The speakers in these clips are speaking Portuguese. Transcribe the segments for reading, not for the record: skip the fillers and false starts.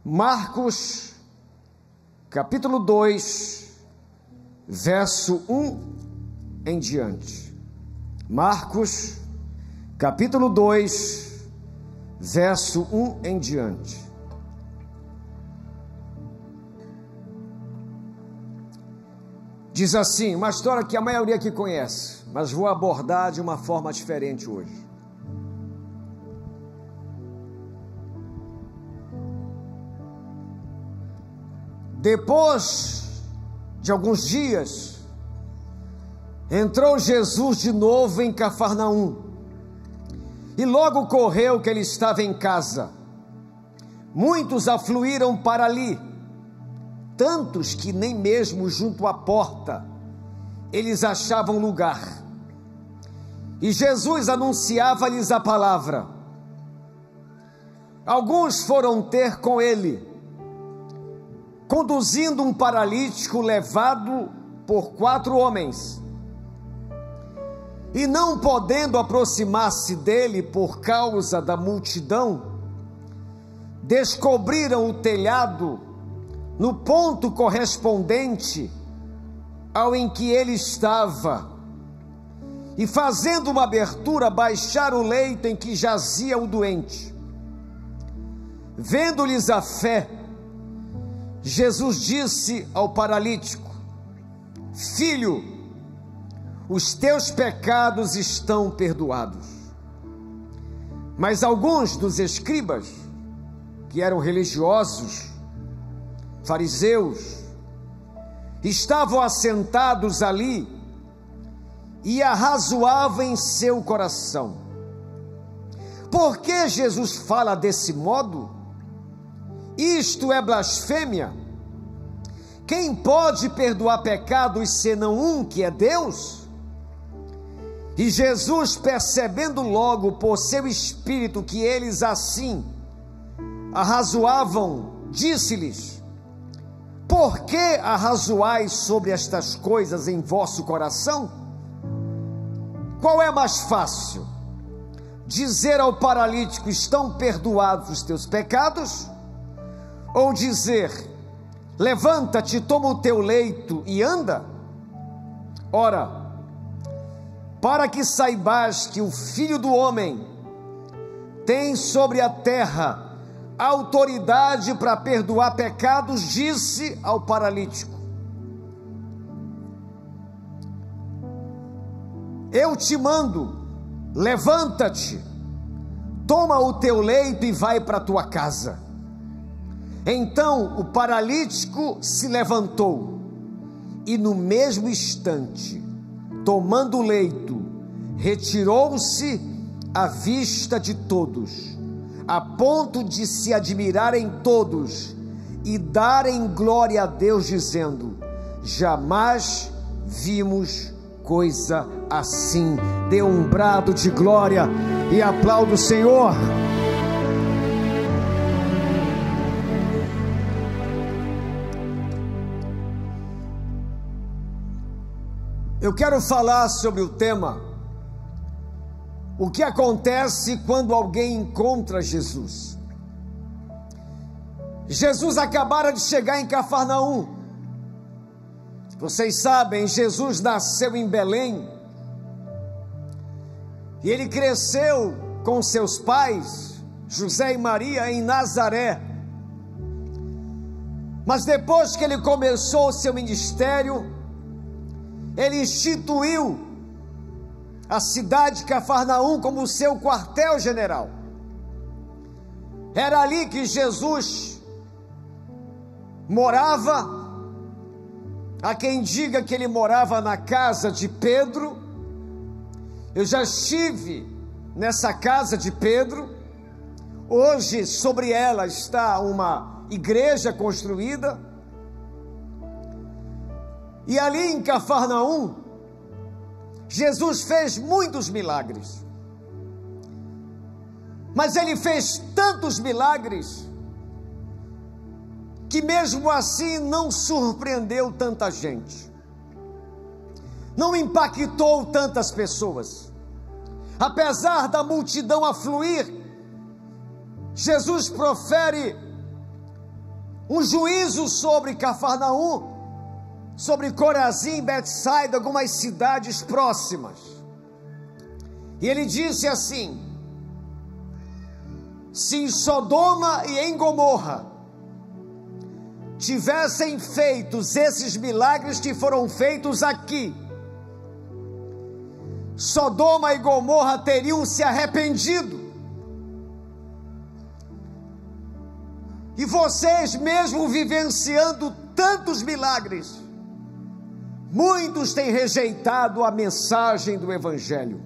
Marcos, capítulo 2, verso 1 em diante. Marcos, capítulo 2, verso 1 em diante. Diz assim, uma história que a maioria aqui conhece, mas vou abordar de uma forma diferente hoje. Depois de alguns dias, entrou Jesus de novo em Cafarnaum, e logo correu que ele estava em casa. Muitos afluíram para ali, tantos que nem mesmo junto à porta eles achavam lugar. E Jesus anunciava-lhes a palavra. Alguns foram ter com ele, conduzindo um paralítico levado por 4 homens. E não podendo aproximar-se dele por causa da multidão, descobriram o telhado no ponto correspondente ao em que ele estava, e fazendo uma abertura, baixaram o leito em que jazia o doente. Vendo-lhes a fé, Jesus disse ao paralítico: Filho, os teus pecados estão perdoados. Mas alguns dos escribas, que eram religiosos, fariseus, estavam assentados ali e arrazoavam em seu coração: por que Jesus fala desse modo? Isto é blasfêmia. Quem pode perdoar pecados senão um, que é Deus? E Jesus, percebendo logo por seu espírito que eles assim arrazoavam, disse-lhes: por que arrazoais sobre estas coisas em vosso coração? Qual é mais fácil? Dizer ao paralítico: estão perdoados os teus pecados? Ou dizer: levanta-te, toma o teu leito e anda? Ora, para que saibais que o Filho do Homem tem sobre a terra autoridade para perdoar pecados, disse ao paralítico: eu te mando, levanta-te, toma o teu leito e vai para a tua casa. Então o paralítico se levantou e no mesmo instante, tomando o leito, retirou-se à vista de todos, a ponto de se admirarem todos e darem glória a Deus, dizendo: jamais vimos coisa assim. Dê um brado de glória e aplauda o Senhor. Eu quero falar sobre o tema: o que acontece quando alguém encontra Jesus. Jesus acabara de chegar em Cafarnaum. Vocês sabem, Jesus nasceu em Belém, e ele cresceu com seus pais, José e Maria, em Nazaré. Mas depois que ele começou o seu ministério, ele instituiu a cidade de Cafarnaum como seu quartel-general. Era ali que Jesus morava. Há quem diga que ele morava na casa de Pedro. Eu já estive nessa casa de Pedro. Hoje sobre ela está uma igreja construída. E ali em Cafarnaum, Jesus fez muitos milagres. Mas ele fez tantos milagres que mesmo assim não surpreendeu tanta gente, não impactou tantas pessoas. Apesar da multidão afluir, Jesus profere um juízo sobre Cafarnaum, sobre Corazim, Betsaida, algumas cidades próximas. E ele disse assim: se em Sodoma e em Gomorra tivessem feitos esses milagres que foram feitos aqui, Sodoma e Gomorra teriam se arrependido. E vocês, mesmo vivenciando tantos milagres, muitos têm rejeitado a mensagem do Evangelho.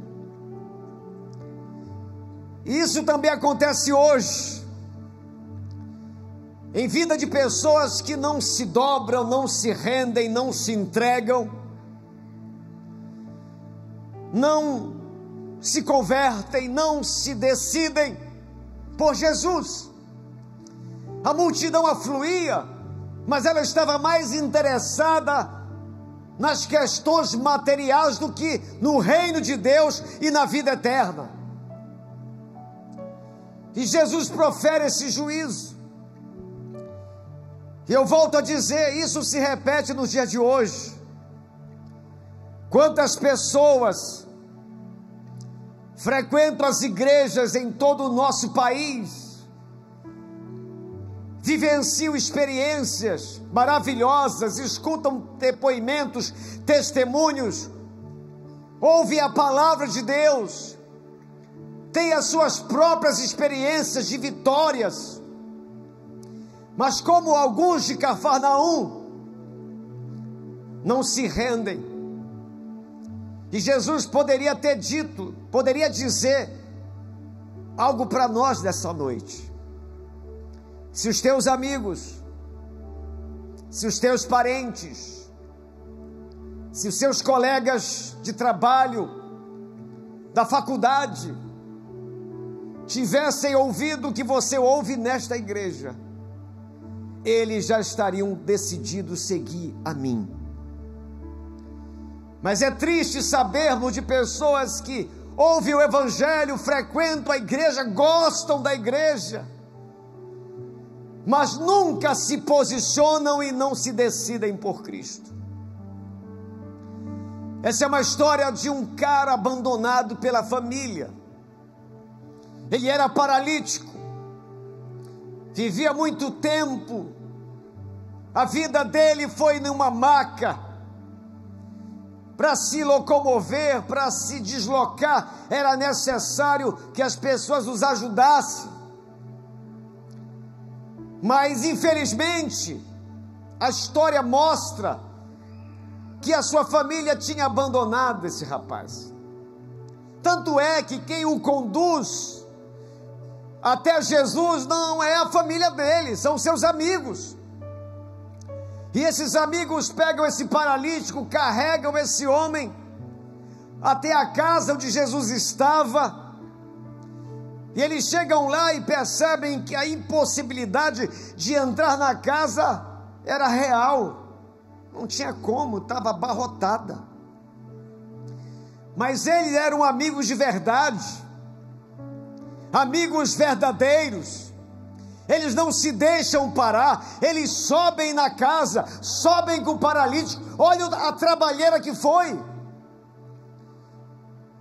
Isso também acontece hoje, em vida de pessoas que não se dobram, não se rendem, não se entregam, não se convertem, não se decidem por Jesus. A multidão afluía, mas ela estava mais interessada nas questões materiais do que no reino de Deus e na vida eterna. E Jesus profere esse juízo. E eu volto a dizer, isso se repete nos dias de hoje. Quantas pessoas frequentam as igrejas em todo o nosso país, vivenciam experiências maravilhosas, escutam depoimentos, testemunhos, ouvem a palavra de Deus, têm as suas próprias experiências de vitórias, mas como alguns de Cafarnaum, não se rendem. E Jesus poderia ter dito, poderia dizer algo para nós nessa noite. Se os teus amigos, se os teus parentes, se os seus colegas de trabalho, da faculdade, tivessem ouvido o que você ouve nesta igreja, eles já estariam decididos seguir a mim. Mas é triste sabermos de pessoas que ouvem o Evangelho, frequentam a igreja, gostam da igreja, mas nunca se posicionam e não se decidem por Cristo. Essa é uma história de um cara abandonado pela família. Ele era paralítico, vivia muito tempo, a vida dele foi numa maca. Para se locomover, para se deslocar, era necessário que as pessoas os ajudassem. Mas infelizmente a história mostra que a sua família tinha abandonado esse rapaz. Tanto é que quem o conduz até Jesus não é a família dele, são seus amigos. E esses amigos pegam esse paralítico, carregam esse homem até a casa onde Jesus estava. E eles chegam lá e percebem que a impossibilidade de entrar na casa era real. Não tinha como, estava abarrotada. Mas eles eram amigos de verdade, amigos verdadeiros. Eles não se deixam parar, eles sobem na casa, sobem com o paralítico. Olha a trabalheira que foi.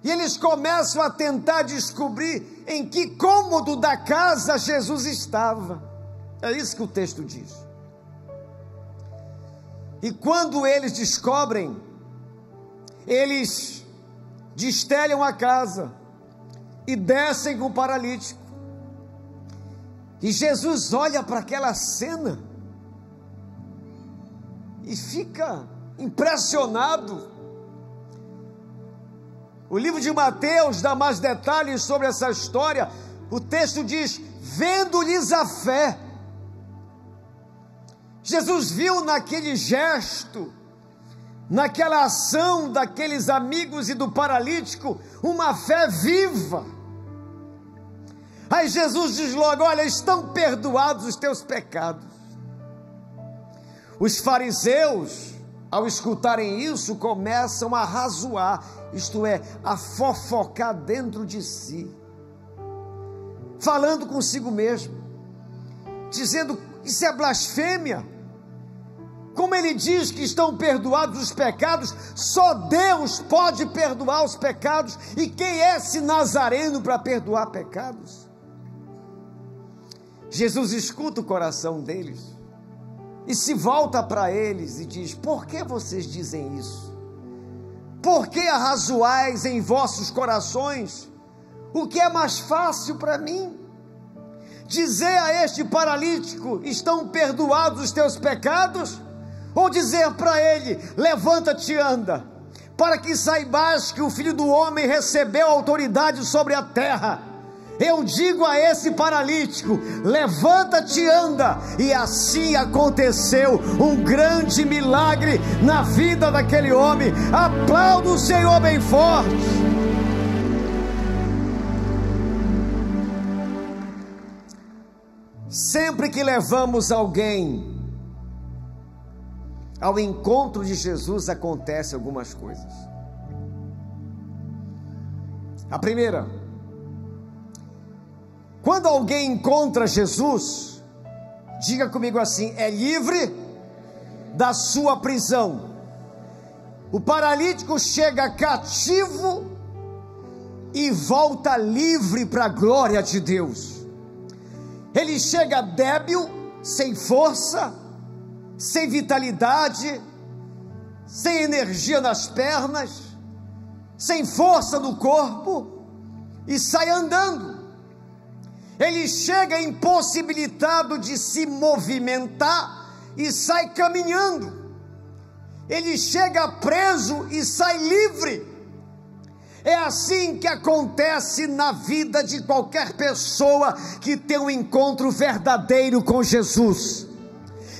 E eles começam a tentar descobrir em que cômodo da casa Jesus estava. É isso que o texto diz. E quando eles descobrem, eles destelham a casa e descem com o paralítico. E Jesus olha para aquela cena e fica impressionado. O livro de Mateus dá mais detalhes sobre essa história. O texto diz: vendo-lhes a fé. Jesus viu naquele gesto, naquela ação daqueles amigos e do paralítico, uma fé viva. Aí Jesus diz logo: olha, estão perdoados os teus pecados. Os fariseus, ao escutarem isso, começam a razoar, isto é, a fofocar dentro de si, falando consigo mesmo, dizendo: Isso é blasfêmia. Como ele diz que estão perdoados os pecados, só Deus pode perdoar os pecados. E quem é esse nazareno para perdoar pecados? Jesus escuta o coração deles e se volta para eles e diz: por que vocês dizem isso? Por que arrazoais em vossos corações? O que é mais fácil para mim? Dizer a este paralítico: estão perdoados os teus pecados? Ou dizer para ele: levanta-te e anda, para que saibas que o Filho do Homem recebeu autoridade sobre a terra. Eu digo a esse paralítico: levanta-te e anda. E assim aconteceu um grande milagre na vida daquele homem. Aplauda o Senhor bem forte. Sempre que levamos alguém ao encontro de Jesus, acontecem algumas coisas. A primeira: quando alguém encontra Jesus, diga comigo assim: é livre da sua prisão. O paralítico chega cativo e volta livre para a glória de Deus. Ele chega débil, sem força, sem vitalidade, sem energia nas pernas, sem força no corpo, e sai andando. Ele chega impossibilitado de se movimentar e sai caminhando. Ele chega preso e sai livre. É assim que acontece na vida de qualquer pessoa que tem um encontro verdadeiro com Jesus.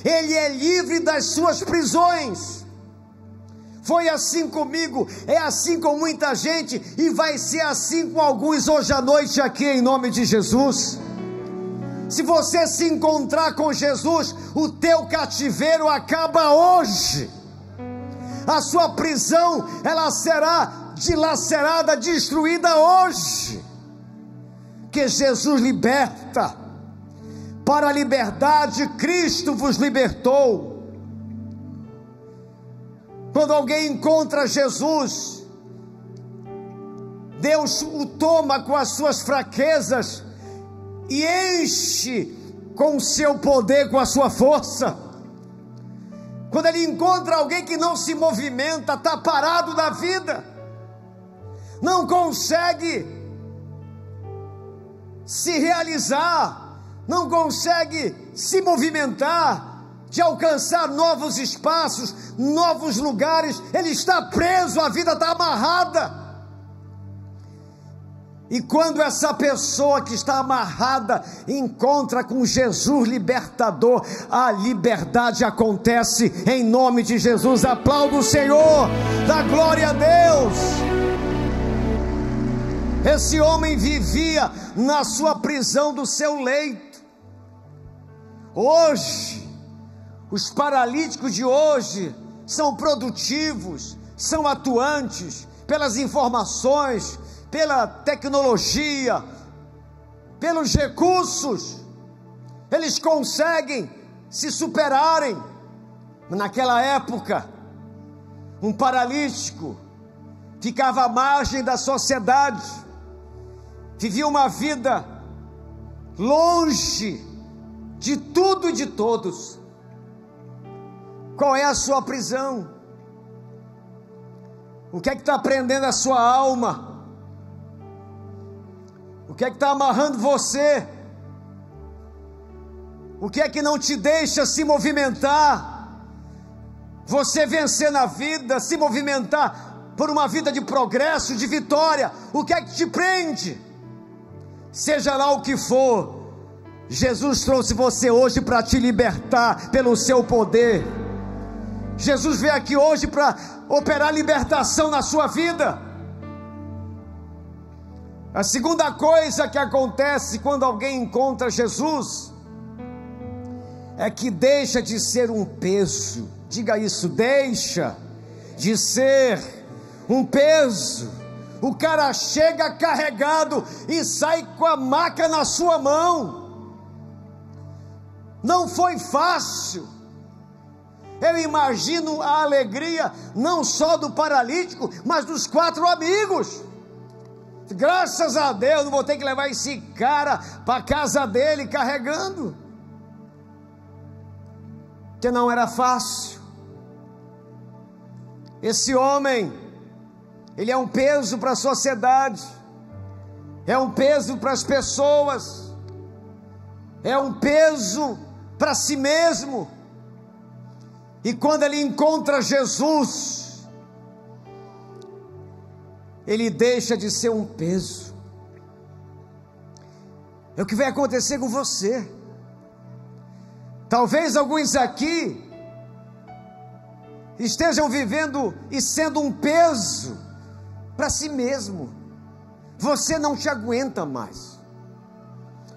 Ele é livre das suas prisões. Foi assim comigo, é assim com muita gente, e vai ser assim com alguns hoje à noite aqui, em nome de Jesus. Se você se encontrar com Jesus, o teu cativeiro acaba hoje. A sua prisão, ela será dilacerada, destruída hoje. Que Jesus liberta. Para a liberdade, Cristo vos libertou. Quando alguém encontra Jesus, Deus o toma com as suas fraquezas e enche com o seu poder, com a sua força. Quando ele encontra alguém que não se movimenta, está parado na vida, não consegue se realizar, não consegue se movimentar, de alcançar novos espaços, novos lugares, ele está preso, a vida está amarrada. E quando essa pessoa que está amarrada encontra com Jesus libertador, a liberdade acontece em nome de Jesus. Aplauda o Senhor, dá glória a Deus. Esse homem vivia na sua prisão do seu leito. Hoje, os paralíticos de hoje são produtivos, são atuantes pelas informações, pela tecnologia, pelos recursos. Eles conseguem se superarem. Naquela época, um paralítico ficava à margem da sociedade, vivia uma vida longe de tudo e de todos. Qual é a sua prisão? O que é que está prendendo a sua alma? O que é que está amarrando você? O que é que não te deixa se movimentar? Você vencer na vida, se movimentar por uma vida de progresso, de vitória. O que é que te prende? Seja lá o que for, Jesus trouxe você hoje para te libertar pelo seu poder. Jesus veio aqui hoje para operar libertação na sua vida. A segunda coisa que acontece quando alguém encontra Jesus é que deixa de ser um peso. Diga isso: deixa de ser um peso. O cara chega carregado e sai com a maca na sua mão. Não foi fácil. Eu imagino a alegria não só do paralítico, mas dos 4 amigos. Graças a Deus, não vou ter que levar esse cara para a casa dele carregando. Que não era fácil. Esse homem, ele é um peso para a sociedade, é um peso para as pessoas, é um peso para si mesmo. E quando ele encontra Jesus, ele deixa de ser um peso. É o que vai acontecer com você. Talvez alguns aqui estejam vivendo e sendo um peso para si mesmo. Você não te aguenta mais.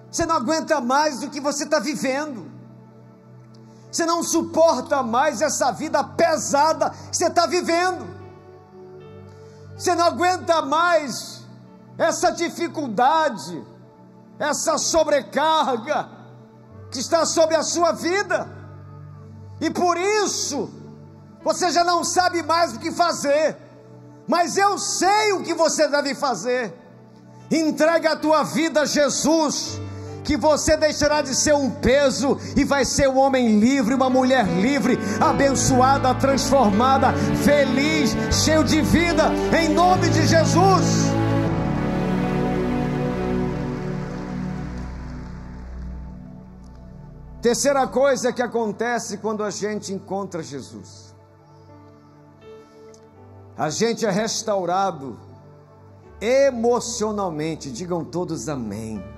Você não aguenta mais do que você está vivendo. Você não suporta mais essa vida pesada que você está vivendo. Você não aguenta mais essa dificuldade, essa sobrecarga que está sobre a sua vida. E por isso, você já não sabe mais o que fazer. Mas eu sei o que você deve fazer. Entrega a tua vida a Jesus, que você deixará de ser um peso e vai ser um homem livre, uma mulher livre, abençoada, transformada, feliz, cheio de vida, em nome de Jesus. Terceira coisa que acontece quando a gente encontra Jesus: a gente é restaurado emocionalmente. Digam todos amém.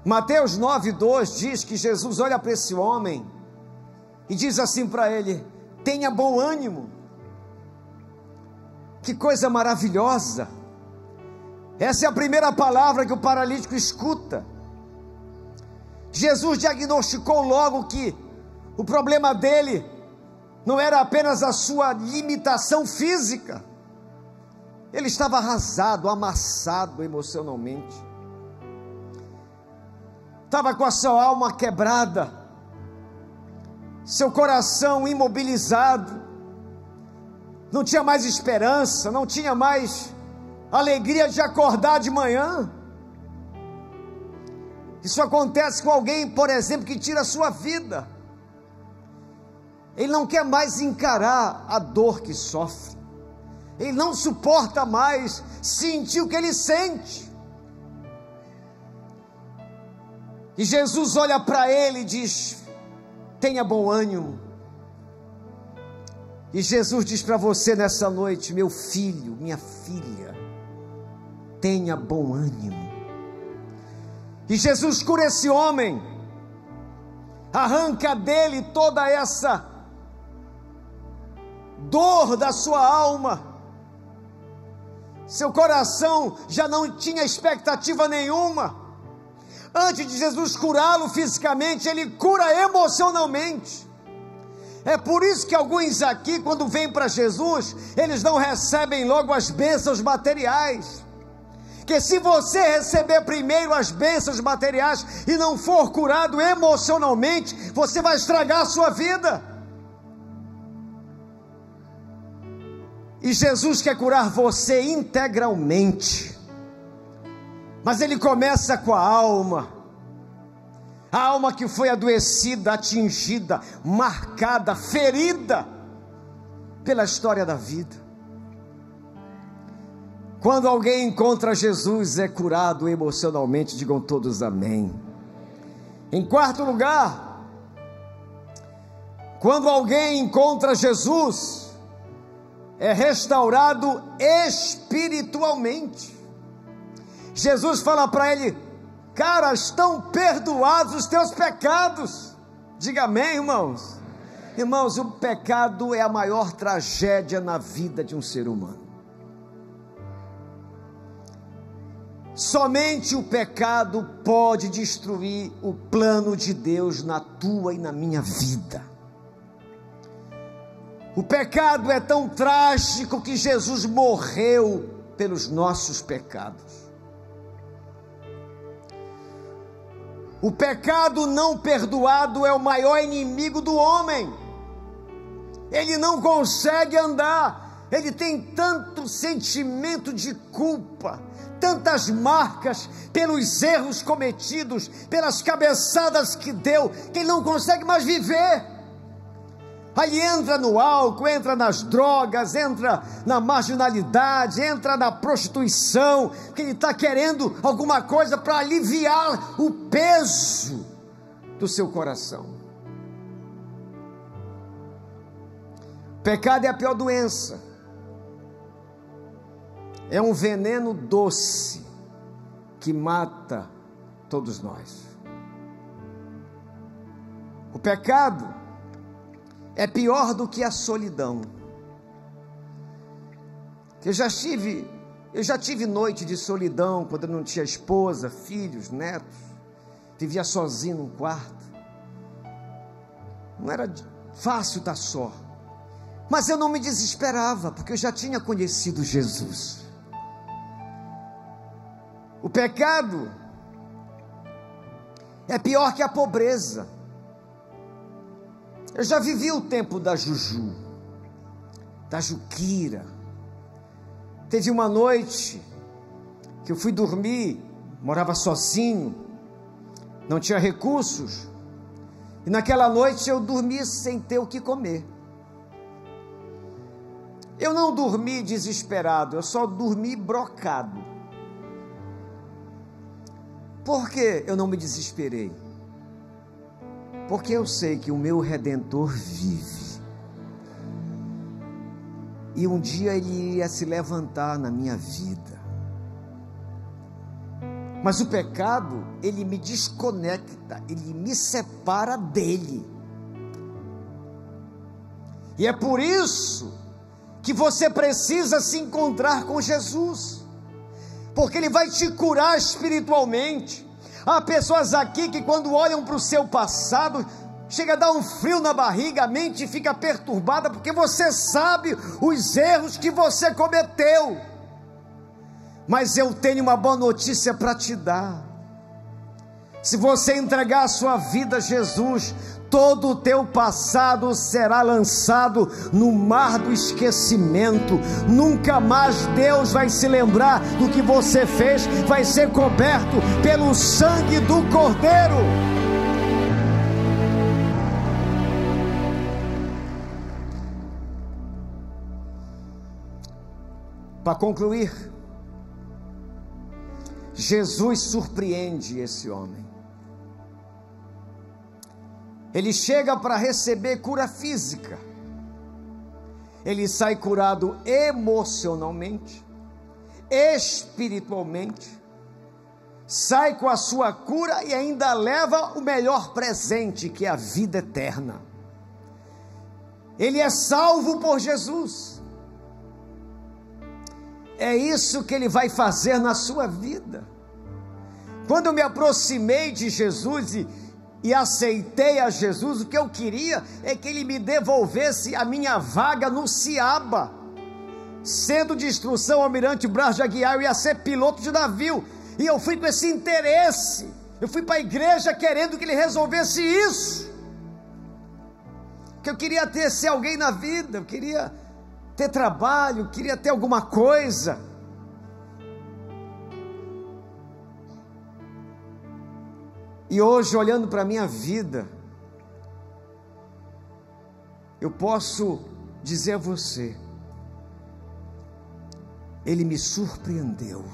Mateus 9:2 diz que Jesus olha para esse homem e diz assim para ele: tenha bom ânimo. Que coisa maravilhosa! Essa é a primeira palavra que o paralítico escuta. Jesus diagnosticou logo que o problema dele não era apenas a sua limitação física. Ele estava arrasado, amassado emocionalmente. Estava com a sua alma quebrada, seu coração imobilizado, não tinha mais esperança, não tinha mais alegria de acordar de manhã. Isso acontece com alguém, por exemplo, que tira a sua vida. Ele não quer mais encarar a dor que sofre, ele não suporta mais sentir o que ele sente. E Jesus olha para ele e diz: tenha bom ânimo. E Jesus diz para você nessa noite: meu filho, minha filha, tenha bom ânimo. E Jesus cura esse homem, arranca dele toda essa dor da sua alma. Seu coração já não tinha expectativa nenhuma. Antes de Jesus curá-lo fisicamente, ele cura emocionalmente. É por isso que alguns aqui, quando vêm para Jesus, eles não recebem logo as bênçãos materiais. Que se você receber primeiro as bênçãos materiais e não for curado emocionalmente, você vai estragar a sua vida. E Jesus quer curar você integralmente. Mas ele começa com a alma que foi adoecida, atingida, marcada, ferida pela história da vida. Quando alguém encontra Jesus, é curado emocionalmente. Digam todos amém. Em quarto lugar, quando alguém encontra Jesus, é restaurado espiritualmente. Jesus fala para ele: cara, estão perdoados os teus pecados. Diga amém, irmãos. Irmãos, o pecado é a maior tragédia na vida de um ser humano. Somente o pecado pode destruir o plano de Deus na tua e na minha vida. O pecado é tão trágico que Jesus morreu pelos nossos pecados. O pecado não perdoado é o maior inimigo do homem. Ele não consegue andar, ele tem tanto sentimento de culpa, tantas marcas pelos erros cometidos, pelas cabeçadas que deu, que ele não consegue mais viver. Aí entra no álcool, entra nas drogas, entra na marginalidade, entra na prostituição, que ele está querendo alguma coisa para aliviar o peso do seu coração. O pecado é a pior doença. É um veneno doce que mata todos nós. O pecado é pior do que a solidão. Eu já tive noite de solidão, quando eu não tinha esposa, filhos, netos, vivia sozinho num quarto. Não era fácil estar só, mas eu não me desesperava, porque eu já tinha conhecido Jesus. O pecado é pior que a pobreza. Eu já vivi o tempo da Juju, da Juquira. Teve uma noite que eu fui dormir, morava sozinho, não tinha recursos, e naquela noite eu dormi sem ter o que comer. Eu não dormi desesperado, eu só dormi brocado. Por que eu não me desesperei? Porque eu sei que o meu Redentor vive. E um dia ele ia se levantar na minha vida. Mas o pecado, ele me desconecta, ele me separa dele. E é por isso que você precisa se encontrar com Jesus, porque ele vai te curar espiritualmente. Há pessoas aqui que quando olham para o seu passado, chega a dar um frio na barriga, a mente fica perturbada, porque você sabe os erros que você cometeu. Mas eu tenho uma boa notícia para te dar. Se você entregar a sua vida a Jesus, todo o teu passado será lançado no mar do esquecimento. Nunca mais Deus vai se lembrar do que você fez, vai ser coberto pelo sangue do Cordeiro. Para concluir, Jesus surpreende esse homem. Ele chega para receber cura física. Ele sai curado emocionalmente, espiritualmente, sai com a sua cura e ainda leva o melhor presente, que é a vida eterna. Ele é salvo por Jesus. É isso que ele vai fazer na sua vida. Quando eu me aproximei de Jesus e aceitei a Jesus, o que eu queria é que ele me devolvesse a minha vaga no Ciaba. Sendo de instrução Almirante Braz de Aguiar, eu ia ser piloto de navio, e eu fui com esse interesse, eu fui para a igreja querendo que ele resolvesse isso, que eu queria ser alguém na vida, eu queria ter trabalho, queria ter alguma coisa. E hoje, olhando para a minha vida, eu posso dizer a você, ele me surpreendeu,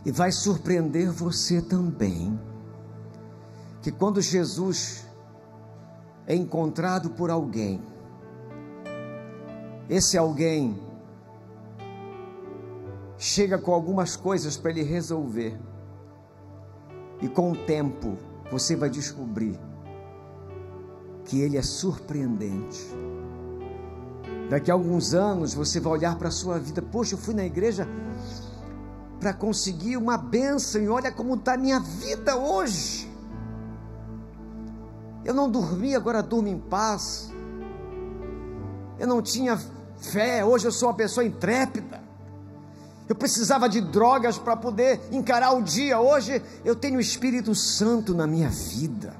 e vai surpreender você também, que quando Jesus é encontrado por alguém, esse alguém chega com algumas coisas para ele resolver, e com o tempo você vai descobrir que ele é surpreendente. Daqui a alguns anos você vai olhar para a sua vida, poxa, eu fui na igreja para conseguir uma bênção, e olha como está a minha vida hoje. Eu não dormi, agora durmo em paz. Eu não tinha fé, hoje eu sou uma pessoa intrépida. Eu precisava de drogas para poder encarar o dia. Hoje eu tenho o Espírito Santo na minha vida.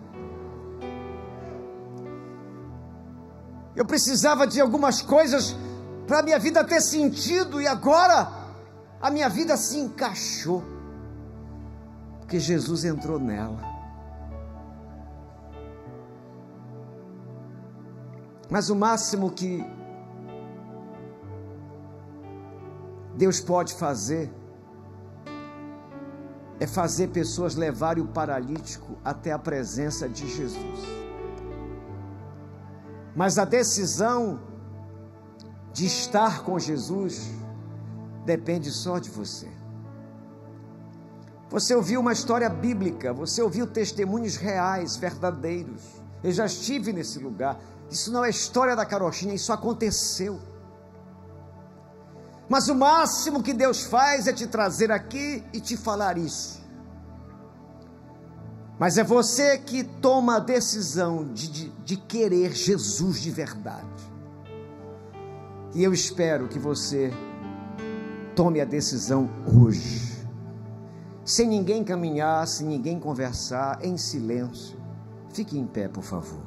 Eu precisava de algumas coisas para a minha vida ter sentido, e agora a minha vida se encaixou, porque Jesus entrou nela. Mas o máximo que Deus pode fazer é fazer pessoas levarem o paralítico até a presença de Jesus. Mas a decisão de estar com Jesus depende só de você. Você ouviu uma história bíblica, você ouviu testemunhos reais, verdadeiros. Eu já estive nesse lugar. Isso não é história da carochinha, isso aconteceu. Mas o máximo que Deus faz é te trazer aqui e te falar isso. Mas é você que toma a decisão de querer Jesus de verdade. E eu espero que você tome a decisão hoje, sem ninguém caminhar, sem ninguém conversar, em silêncio. Fique em pé, por favor.